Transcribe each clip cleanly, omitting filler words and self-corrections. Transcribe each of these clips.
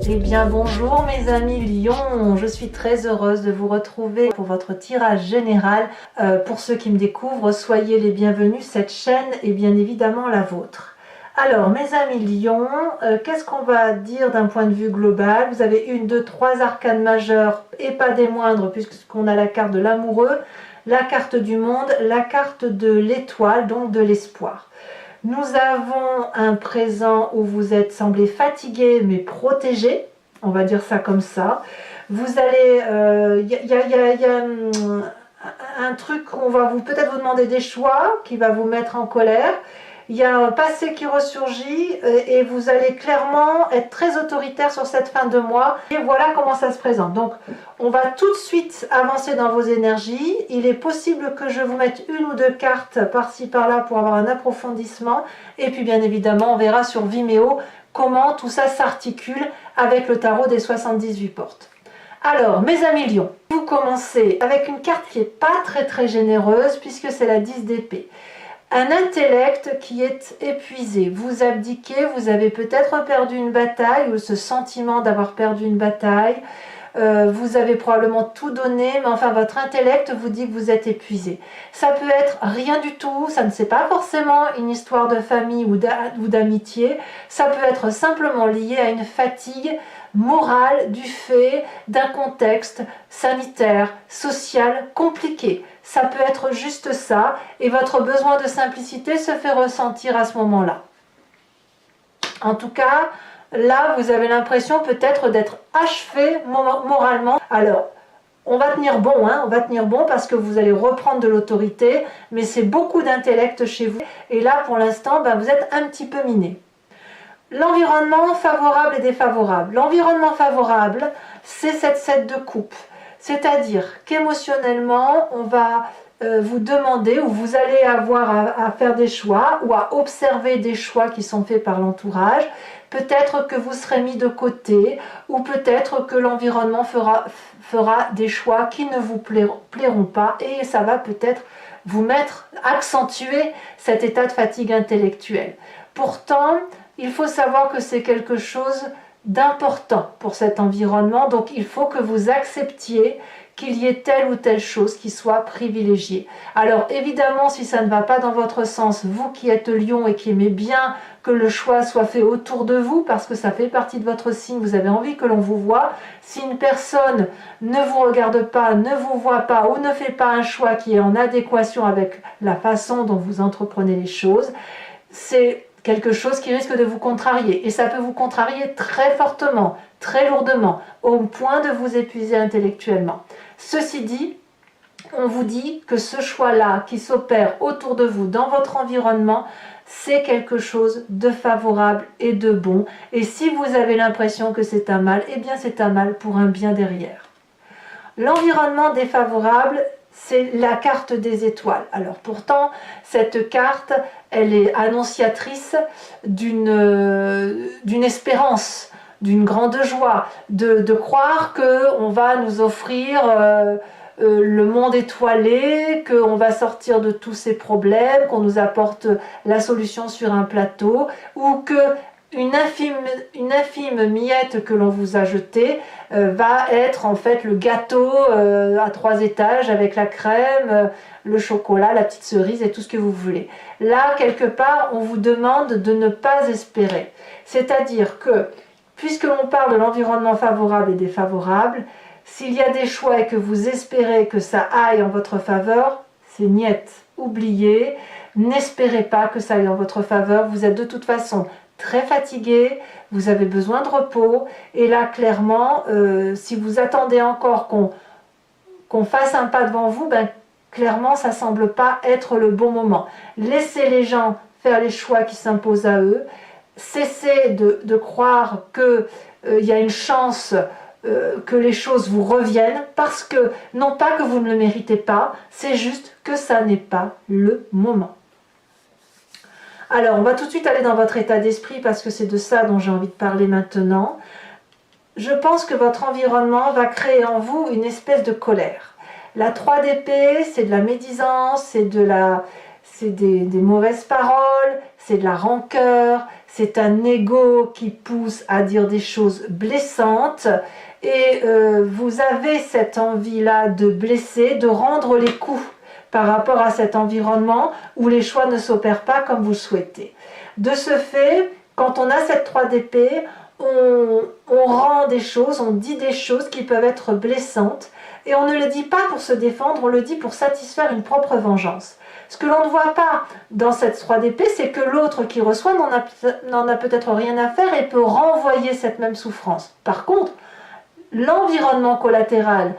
Eh bien bonjour mes amis Lions, je suis très heureuse de vous retrouver pour votre tirage général. Pour ceux qui me découvrent, soyez les bienvenus, cette chaîne est bien évidemment la vôtre. Alors mes amis Lions, qu'est-ce qu'on va dire d'un point de vue global? Vous avez une, deux, trois arcanes majeures et pas des moindres puisqu'on a la carte de l'amoureux, la carte du monde, la carte de l'étoile, donc de l'espoir. Nous avons un présent où vous êtes semblé fatigué mais protégé, on va dire ça comme ça. Vous allez, y a un truc qu'on va peut-être vous demander des choix qui va vous mettre en colère. Il y a un passé qui ressurgit et vous allez clairement être très autoritaire sur cette fin de mois. Et voilà comment ça se présente. Donc, on va tout de suite avancer dans vos énergies. Il est possible que je vous mette une ou deux cartes par-ci par-là pour avoir un approfondissement. Et puis, bien évidemment, on verra sur Vimeo comment tout ça s'articule avec le tarot des 78 portes. Alors, mes amis Lions, vous commencez avec une carte qui n'est pas très généreuse puisque c'est la 10 d'épée. Un intellect qui est épuisé, vous abdiquez, vous avez peut-être perdu une bataille ou ce sentiment d'avoir perdu une bataille, vous avez probablement tout donné, mais enfin votre intellect vous dit que vous êtes épuisé. Ça peut être rien du tout, ça ne c'est pas forcément une histoire de famille ou d'amitié, ça peut être simplement lié à une fatigue morale du fait d'un contexte sanitaire, social compliqué. Ça peut être juste ça, et votre besoin de simplicité se fait ressentir à ce moment-là. En tout cas, là, vous avez l'impression peut-être d'être achevé moralement. Alors, on va tenir bon, hein, on va tenir bon parce que vous allez reprendre de l'autorité, mais c'est beaucoup d'intellect chez vous. Et là, pour l'instant, vous êtes un petit peu miné. L'environnement favorable et défavorable. L'environnement favorable, c'est cette 7 de coupe. C'est-à-dire qu'émotionnellement, on va vous demander ou vous allez avoir à faire des choix ou à observer des choix qui sont faits par l'entourage. Peut-être que vous serez mis de côté ou peut-être que l'environnement fera des choix qui ne vous plairont pas et ça va peut-être vous accentuer cet état de fatigue intellectuelle. Pourtant, il faut savoir que c'est quelque chose d'important pour cet environnement, donc il faut que vous acceptiez qu'il y ait telle ou telle chose qui soit privilégiée. Alors évidemment, si ça ne va pas dans votre sens, vous qui êtes Lion et qui aimez bien que le choix soit fait autour de vous, parce que ça fait partie de votre signe, vous avez envie que l'on vous voit. Si une personne ne vous regarde pas, ne vous voit pas ou ne fait pas un choix qui est en adéquation avec la façon dont vous entreprenez les choses, c'est quelque chose qui risque de vous contrarier. Et ça peut vous contrarier très fortement, très lourdement, au point de vous épuiser intellectuellement. Ceci dit, on vous dit que ce choix-là qui s'opère autour de vous, dans votre environnement, c'est quelque chose de favorable et de bon. Et si vous avez l'impression que c'est un mal, eh bien c'est un mal pour un bien derrière. L'environnement défavorable, c'est la carte des étoiles. Alors pourtant, cette carte, elle est annonciatrice d'une espérance, d'une grande joie, de croire qu'on va nous offrir le monde étoilé, qu'on va sortir de tous ces problèmes, qu'on nous apporte la solution sur un plateau, ou que une infime miette que l'on vous a jetée va être en fait le gâteau à 3 étages avec la crème, le chocolat, la petite cerise et tout ce que vous voulez. Là, quelque part, on vous demande de ne pas espérer. C'est-à-dire que, puisque l'on parle de l'environnement favorable et défavorable, s'il y a des choix et que vous espérez que ça aille en votre faveur, c'est niette. Oubliez, n'espérez pas que ça aille en votre faveur. Vous êtes de toute façon très fatigué, vous avez besoin de repos, et là clairement, si vous attendez encore qu'on fasse un pas devant vous, clairement ça semble pas être le bon moment. Laissez les gens faire les choix qui s'imposent à eux, cessez de croire qu'il y a une chance que les choses vous reviennent, parce que, non pas que vous ne le méritez pas, c'est juste que ça n'est pas le moment. Alors, on va tout de suite aller dans votre état d'esprit parce que c'est de ça dont j'ai envie de parler maintenant. Je pense que votre environnement va créer en vous une espèce de colère. La 3 d'épée, c'est de la médisance, c'est des mauvaises paroles, c'est de la rancœur, c'est un ego qui pousse à dire des choses blessantes, et vous avez cette envie-là de blesser, de rendre les coups par rapport à cet environnement où les choix ne s'opèrent pas comme vous le souhaitez. De ce fait, quand on a cette 3 d'épée, on rend des choses, on dit des choses qui peuvent être blessantes, et on ne le dit pas pour se défendre, on le dit pour satisfaire une propre vengeance. Ce que l'on ne voit pas dans cette 3 d'épée, c'est que l'autre qui reçoit n'en a peut-être rien à faire et peut renvoyer cette même souffrance. Par contre, l'environnement collatéral,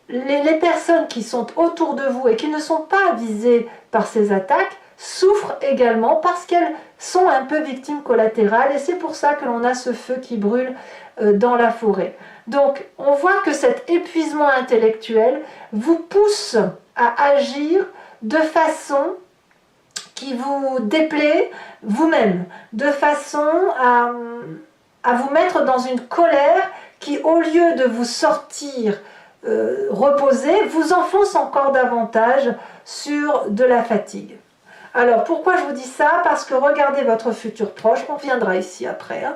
les personnes qui sont autour de vous et qui ne sont pas visées par ces attaques, souffrent également parce qu'elles sont un peu victimes collatérales, et c'est pour ça que l'on a ce feu qui brûle dans la forêt. Donc on voit que cet épuisement intellectuel vous pousse à agir de façon qui vous déplaît vous-même, de façon à vous mettre dans une colère qui, au lieu de vous sortir reposer, vous enfonce encore davantage sur de la fatigue. Alors pourquoi je vous dis ça? Parce que regardez votre futur proche, on reviendra ici après, hein.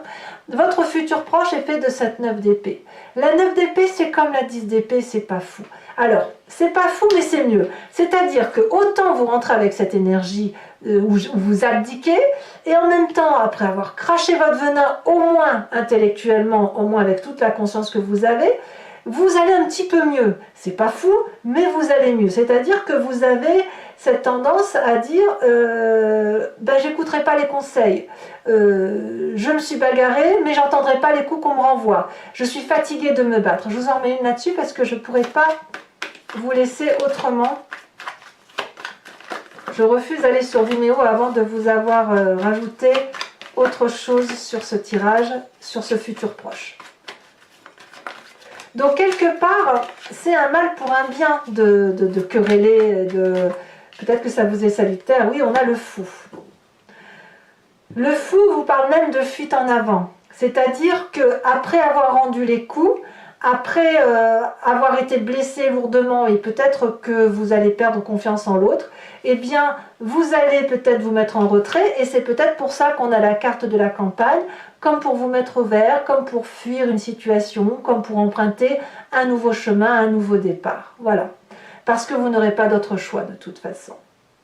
Votre futur proche est fait de cette 9 d'épée. La 9 d'épée, c'est comme la 10 d'épée, c'est pas fou. Alors, c'est pas fou, mais c'est mieux. C'est-à-dire que autant vous rentrez avec cette énergie où vous abdiquez, et en même temps, après avoir craché votre venin, au moins intellectuellement, au moins avec toute la conscience que vous avez, vous allez un petit peu mieux. C'est pas fou, mais vous allez mieux. C'est-à-dire que vous avez cette tendance à dire ben, j'écouterai pas les conseils, je me suis bagarrée, mais j'entendrai pas les coups qu'on me renvoie. Je suis fatiguée de me battre. Je vous en remets une là-dessus parce que je pourrais pas vous laisser autrement. Je refuse d'aller sur Vimeo avant de vous avoir rajouté autre chose sur ce tirage, sur ce futur proche. Donc quelque part, c'est un mal pour un bien de quereller, peut-être que ça vous est salutaire. Oui, on a le fou. Le fou vous parle même de fuite en avant. C'est-à-dire qu'après avoir rendu les coups, après avoir été blessé lourdement, et peut-être que vous allez perdre confiance en l'autre, eh bien, vous allez peut-être vous mettre en retrait, et c'est peut-être pour ça qu'on a la carte de la campagne, comme pour vous mettre au vert, comme pour fuir une situation, comme pour emprunter un nouveau chemin, un nouveau départ. Voilà. Parce que vous n'aurez pas d'autre choix de toute façon.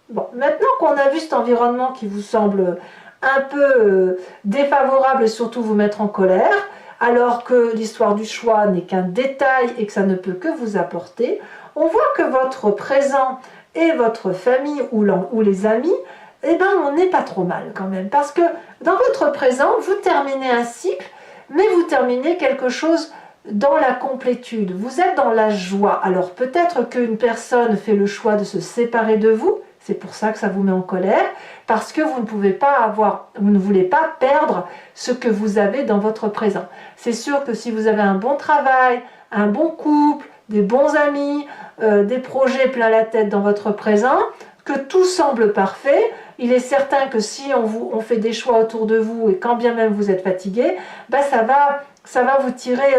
Bon, maintenant qu'on a vu cet environnement qui vous semble un peu défavorable et surtout vous mettre en colère, alors que l'histoire du choix n'est qu'un détail et que ça ne peut que vous apporter, on voit que votre présent et votre famille ou les amis, eh ben on n'est pas trop mal quand même. Parce que dans votre présent, vous terminez un cycle, mais vous terminez quelque chose dans la complétude. Vous êtes dans la joie. Alors peut-être qu'une personne fait le choix de se séparer de vous, c'est pour ça que ça vous met en colère, parce que vous ne pouvez pas avoir, vous ne voulez pas perdre ce que vous avez dans votre présent. C'est sûr que si vous avez un bon travail, un bon couple, des bons amis, des projets plein la tête dans votre présent, que tout semble parfait, il est certain que si on fait des choix autour de vous, et quand bien même vous êtes fatigué, ben ça va vous tirer...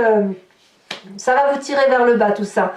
ça va vous tirer vers le bas tout ça.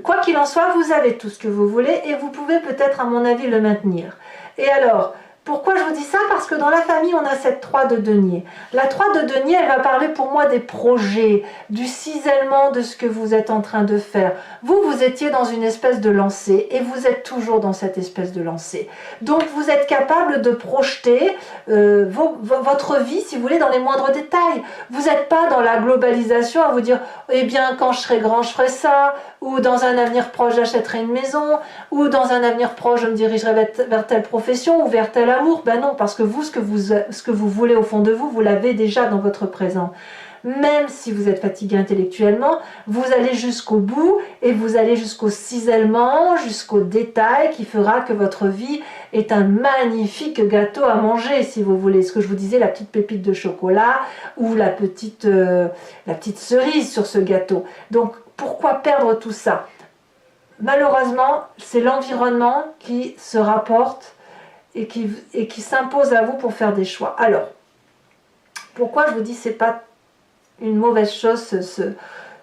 Quoi qu'il en soit, vous avez tout ce que vous voulez et vous pouvez peut-être à mon avis le maintenir. Et alors, pourquoi je vous dis ça? Parce que dans la famille, on a cette 3 de denier. La 3 de denier, elle va parler pour moi des projets, du cisellement de ce que vous êtes en train de faire. Vous étiez dans une espèce de lancée et vous êtes toujours dans cette espèce de lancée. Donc vous êtes capable de projeter votre vie, si vous voulez, dans les moindres détails. Vous n'êtes pas dans la globalisation à vous dire « Eh bien, quand je serai grand, je ferai ça » ou « Dans un avenir proche, j'achèterai une maison » ou « Dans un avenir proche, je me dirigerai vers telle profession ou vers tel amour ». Ben non, parce que vous, ce que vous voulez au fond de vous, vous l'avez déjà dans votre présent. Même si vous êtes fatigué intellectuellement, vous allez jusqu'au bout et vous allez jusqu'au cisellement, jusqu'au détail qui fera que votre vie est un magnifique gâteau à manger, si vous voulez. Ce que je vous disais, la petite pépite de chocolat ou la petite cerise sur ce gâteau. Donc, pourquoi perdre tout ça? Malheureusement, c'est l'environnement qui se rapporte et qui s'impose à vous pour faire des choix. Alors, pourquoi je vous dis c'est pas une mauvaise chose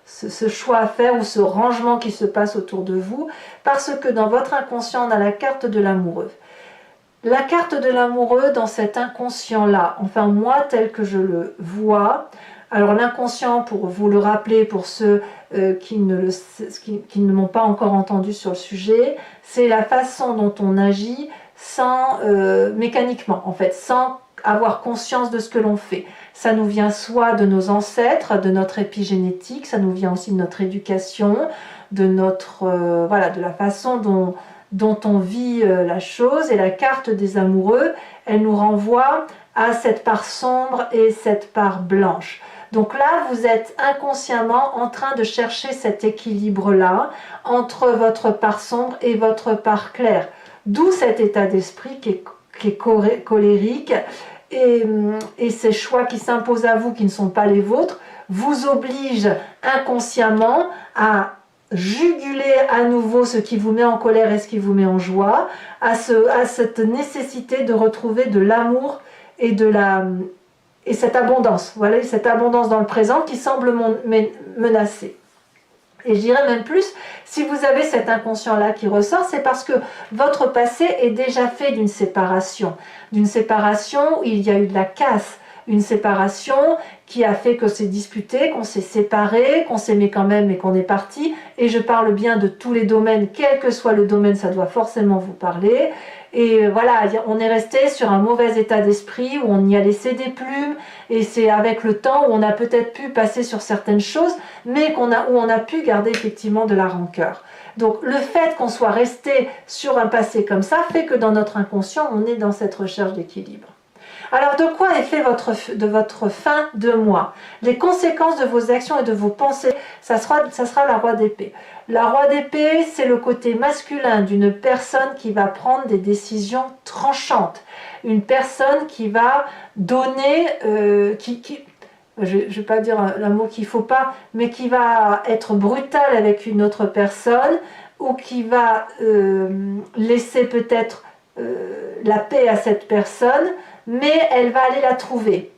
ce choix à faire ou ce rangement qui se passe autour de vous? Parce que dans votre inconscient, on a la carte de l'amoureux. La carte de l'amoureux dans cet inconscient-là, enfin moi tel que je le vois, alors l'inconscient, pour vous le rappeler, pour ceux qui ne m'ont pas encore entendu sur le sujet, c'est la façon dont on agit sans mécaniquement, en fait, sans avoir conscience de ce que l'on fait. Ça nous vient soit de nos ancêtres, de notre épigénétique, ça nous vient aussi de notre éducation, de notre voilà, de la façon dont on vit la chose. Et la carte des amoureux, elle nous renvoie à cette part sombre et cette part blanche. Donc là, vous êtes inconsciemment en train de chercher cet équilibre-là entre votre part sombre et votre part claire. D'où cet état d'esprit qui est colérique, et ces choix qui s'imposent à vous, qui ne sont pas les vôtres, vous obligent inconsciemment à juguler à nouveau ce qui vous met en colère et ce qui vous met en joie, à cette nécessité de retrouver de l'amour et et cette abondance, voilà, cette abondance dans le présent qui semble menacée. Et je dirais même plus, si vous avez cet inconscient-là qui ressort, c'est parce que votre passé est déjà fait d'une séparation où il y a eu de la casse, une séparation qui a fait que c'est disputé, qu'on s'est séparé, qu'on s'aimait quand même et qu'on est parti. Et je parle bien de tous les domaines, quel que soit le domaine, ça doit forcément vous parler. Et voilà, on est resté sur un mauvais état d'esprit où on y a laissé des plumes, et c'est avec le temps où on a peut-être pu passer sur certaines choses, mais où on a pu garder effectivement de la rancœur. Donc le fait qu'on soit resté sur un passé comme ça fait que dans notre inconscient, on est dans cette recherche d'équilibre. Alors de quoi est fait votre fin de mois? Les conséquences de vos actions et de vos pensées, ça sera la roi d'épée. La roi d'épée, c'est le côté masculin d'une personne qui va prendre des décisions tranchantes. Une personne qui va donner, je ne vais pas dire un mot qu'il ne faut pas, mais qui va être brutale avec une autre personne, ou qui va laisser peut-être la paix à cette personne, mais elle va aller la trouver.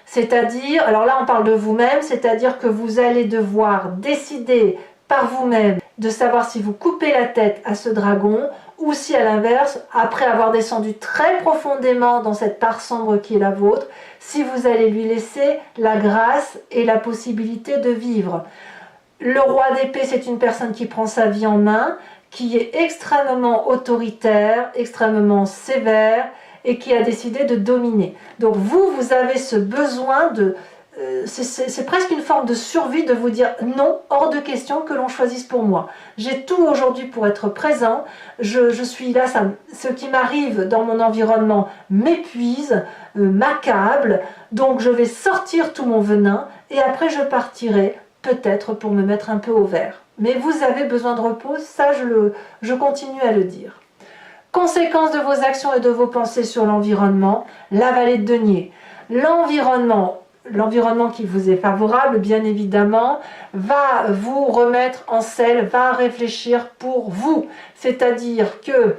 C'est-à-dire, alors là on parle de vous-même, c'est-à-dire que vous allez devoir décider par vous-même de savoir si vous coupez la tête à ce dragon, ou si à l'inverse, après avoir descendu très profondément dans cette part sombre qui est la vôtre, si vous allez lui laisser la grâce et la possibilité de vivre. Le roi d'épée, c'est une personne qui prend sa vie en main, qui est extrêmement autoritaire, extrêmement sévère, et qui a décidé de dominer. Donc vous avez ce besoin de... c'est presque une forme de survie de vous dire non, hors de question que l'on choisisse pour moi. J'ai tout aujourd'hui pour être présent, je suis là, ce qui m'arrive dans mon environnement m'épuise, m'accable, donc je vais sortir tout mon venin et après je partirai peut-être pour me mettre un peu au vert. Mais vous avez besoin de repos, ça je continue à le dire. Conséquences de vos actions et de vos pensées sur l'environnement, la vallée de denier. L'environnement qui vous est favorable, bien évidemment, va vous remettre en selle, va réfléchir pour vous. C'est-à-dire que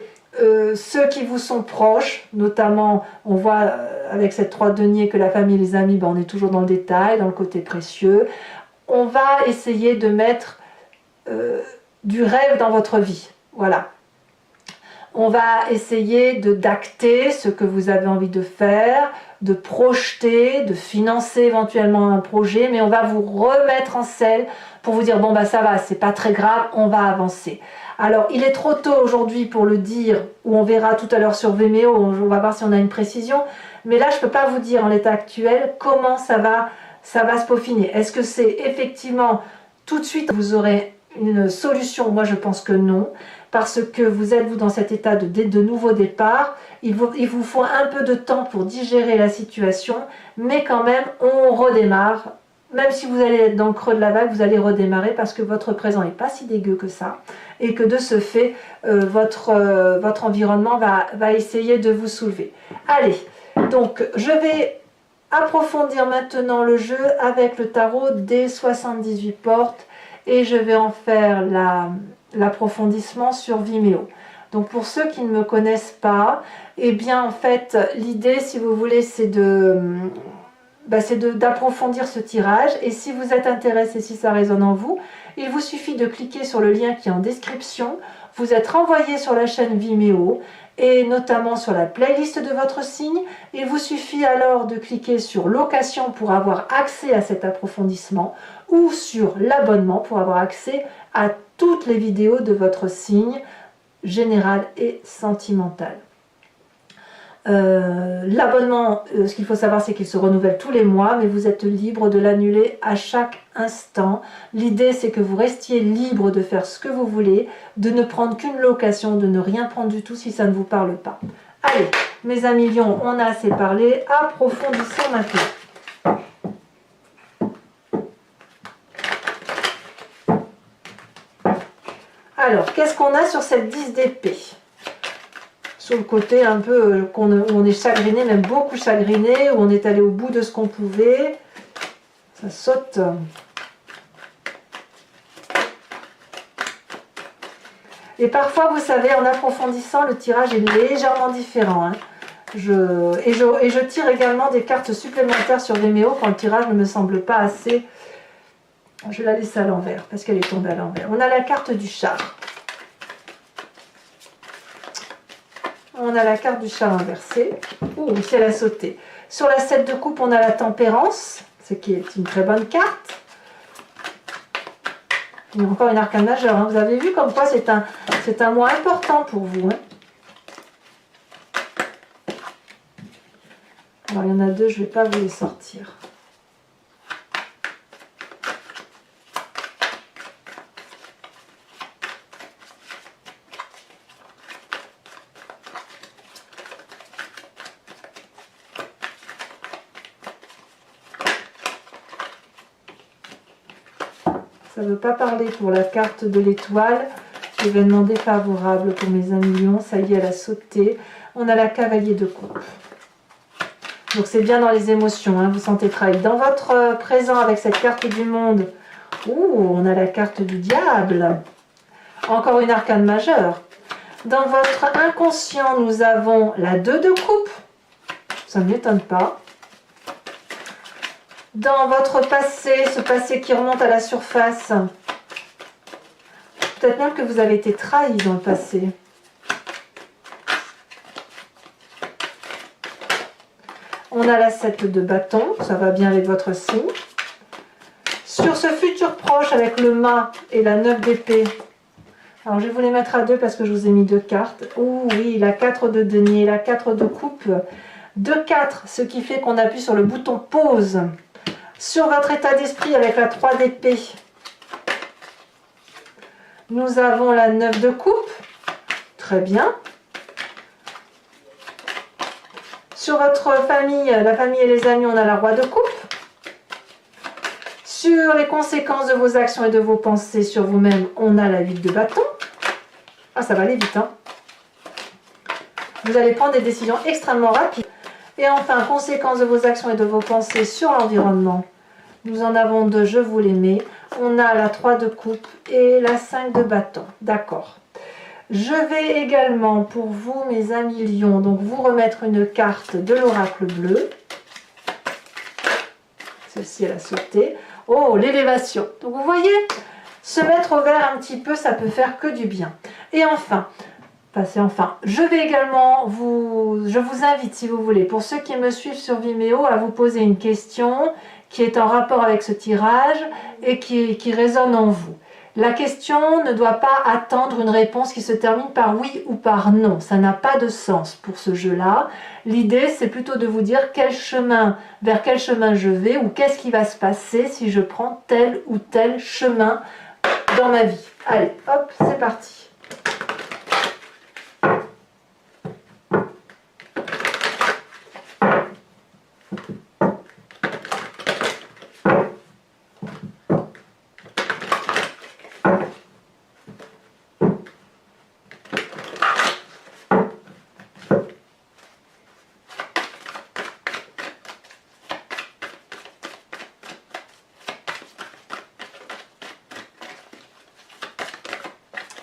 ceux qui vous sont proches, notamment, on voit avec cette 3 de denier que la famille et les amis, on est toujours dans le détail, dans le côté précieux. On va essayer de mettre du rêve dans votre vie. Voilà. On va essayer d'acter ce que vous avez envie de faire, de projeter, de financer éventuellement un projet, mais on va vous remettre en selle pour vous dire bon bah ça va, c'est pas très grave, on va avancer. Alors il est trop tôt aujourd'hui pour le dire, ou on verra tout à l'heure sur Vimeo, on va voir si on a une précision, mais là je peux pas vous dire en l'état actuel comment ça va se peaufiner. Est-ce que c'est effectivement tout de suite vous aurez une solution? Moi je pense que non, parce que vous êtes dans cet état de nouveau départ, il vous faut un peu de temps pour digérer la situation, mais quand même on redémarre. Même si vous allez être dans le creux de la vague, vous allez redémarrer parce que votre présent n'est pas si dégueu que ça, et que de ce fait, votre environnement va essayer de vous soulever. Allez, donc je vais approfondir maintenant le jeu avec le tarot des 78 portes, et je vais en faire l'approfondissement sur Vimeo. Donc pour ceux qui ne me connaissent pas, eh bien en fait l'idée, si vous voulez, c'est d'approfondir ce tirage. Et si vous êtes intéressé, si ça résonne en vous, il vous suffit de cliquer sur le lien qui est en description. vous êtes renvoyé sur la chaîne Vimeo et notamment sur la playlist de votre signe. Il vous suffit alors de cliquer sur location pour avoir accès à cet approfondissement ou sur l'abonnement pour avoir accès à toutes les vidéos de votre signe général et sentimental. L'abonnement, ce qu'il faut savoir, c'est qu'il se renouvelle tous les mois, mais vous êtes libre de l'annuler à chaque instant. L'idée, c'est que vous restiez libre de faire ce que vous voulez, de ne prendre qu'une location, de ne rien prendre du tout si ça ne vous parle pas. Allez, mes amis lions, on a assez parlé, approfondissons maintenant. Alors, qu'est-ce qu'on a sur cette 10 d'épée? Sur le côté un peu où on est chagriné, même beaucoup chagriné, où on est allé au bout de ce qu'on pouvait. Ça saute. Et parfois, vous savez, en approfondissant, le tirage est légèrement différent. Hein. Je tire également des cartes supplémentaires sur Vimeo quand le tirage ne me semble pas assez. Je vais la laisser à l'envers parce qu'elle est tombée à l'envers. On a la carte du char. On a la carte du chat inversée. Ouh, si elle a sauté. Sur la 7 de coupe, on a la tempérance, ce qui est une très bonne carte. Il y a encore une arcane majeure. Hein. Vous avez vu comme quoi c'est un mois important pour vous. Hein. Alors, il y en a deux, je ne vais pas vous les sortir. Ça ne veut pas parler pour la carte de l'étoile. Événement défavorable pour mes amis lions. Ça y est, elle a sauté. On a la cavalier de coupe. Donc c'est bien dans les émotions. Hein, vous sentez trahi. Dans votre présent avec cette carte du monde. Ouh, on a la carte du diable. Encore une arcane majeure. Dans votre inconscient, nous avons la 2 de coupe. Ça ne m'étonne pas. Dans votre passé, ce passé qui remonte à la surface, peut-être même que vous avez été trahi dans le passé. On a la 7 de bâton, ça va bien avec votre signe. Sur ce futur proche avec le mât et la 9 d'épée, alors je vais vous les mettre à deux parce que je vous ai mis deux cartes. Oh oui, la 4 de denier, la 4 de coupe, 2-4, ce qui fait qu'on appuie sur le bouton pause. Sur votre état d'esprit avec la 3 d'épée, nous avons la 9 de coupe. Très bien. Sur votre famille, la famille et les amis, on a la roi de coupe. Sur les conséquences de vos actions et de vos pensées sur vous-même, on a la 8 de bâton. Ah, ça va aller vite, hein. Vous allez prendre des décisions extrêmement rapides. Et enfin, conséquences de vos actions et de vos pensées sur l'environnement. Nous en avons deux, je vous les mets. On a la 3 de coupe et la 5 de bâton. D'accord. Je vais également, pour vous, mes amis lions, donc vous remettre une carte de l'oracle bleu. Celle-ci, elle a sauté. Oh, l'élévation. Donc, vous voyez, se mettre au vert un petit peu, ça peut faire que du bien. Et enfin, je vais également je vous invite, si vous voulez, pour ceux qui me suivent sur Vimeo, à vous poser une question qui est en rapport avec ce tirage et qui résonne en vous. La question ne doit pas attendre une réponse qui se termine par oui ou par non. Ça n'a pas de sens pour ce jeu-là. L'idée, c'est plutôt de vous dire vers quel chemin je vais ou qu'est-ce qui va se passer si je prends tel ou tel chemin dans ma vie. Allez, hop, c'est parti.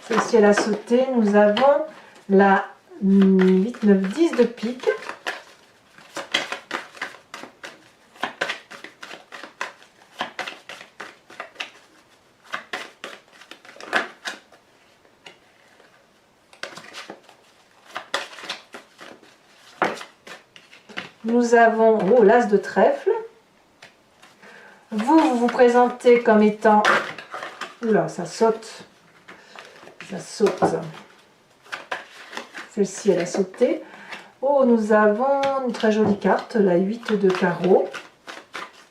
Celle-ci, elle a sauté. Nous avons la 8, 9, 10 de pique. Nous avons l'as de trèfle. Vous vous présentez comme étant... Oula, ça saute. Ça saute. Celle-ci, elle a sauté. Oh, nous avons une très jolie carte, la 8 de carreau.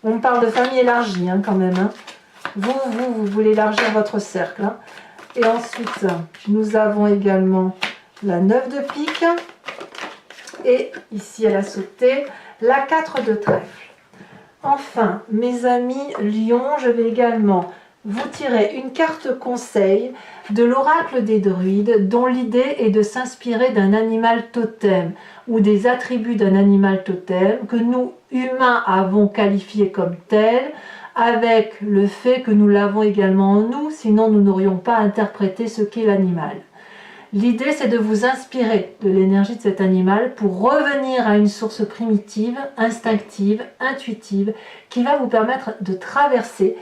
On parle de famille élargie quand même. Hein. Vous voulez élargir votre cercle. Hein. Et ensuite, nous avons également la 9 de pique. Et ici, elle a sauté la 4 de trèfle. Enfin, mes amis lions, je vais également vous tirer une carte conseil de l'oracle des druides, dont l'idée est de s'inspirer d'un animal totem ou des attributs d'un animal totem que nous, humains, avons qualifié comme tel, avec le fait que nous l'avons également en nous, sinon nous n'aurions pas interprété ce qu'est l'animal. L'idée, c'est de vous inspirer de l'énergie de cet animal pour revenir à une source primitive, instinctive, intuitive, qui va vous permettre de traverser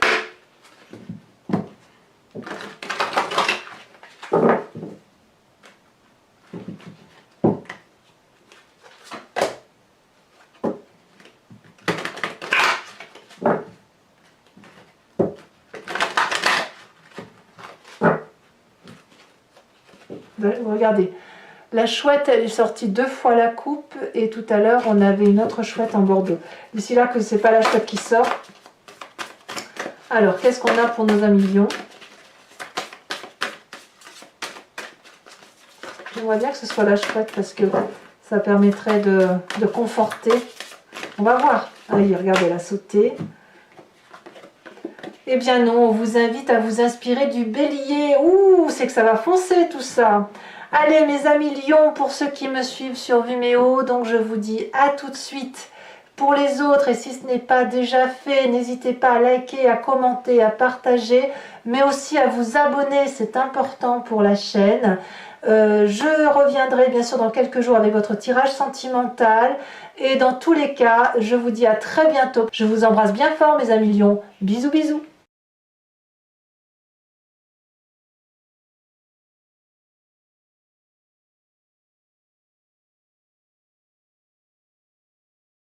regardez, la chouette, elle est sortie 2 fois la coupe et tout à l'heure, on avait une autre chouette en bordeaux. D'ici là que c'est pas la chouette qui sort. Alors, qu'est-ce qu'on a pour nos amis lions? J'aimerais bien que ce soit la chouette parce que ça permettrait de conforter. On va voir. Allez, regardez, elle a sauté. Eh bien non, on vous invite à vous inspirer du bélier. Ouh, c'est que ça va foncer tout ça. Allez mes amis lions, pour ceux qui me suivent sur Vimeo, donc je vous dis à tout de suite. Pour les autres, et si ce n'est pas déjà fait, n'hésitez pas à liker, à commenter, à partager, mais aussi à vous abonner, c'est important pour la chaîne. Je reviendrai bien sûr dans quelques jours avec votre tirage sentimental. Et dans tous les cas, je vous dis à très bientôt. Je vous embrasse bien fort mes amis lions. Bisous bisous.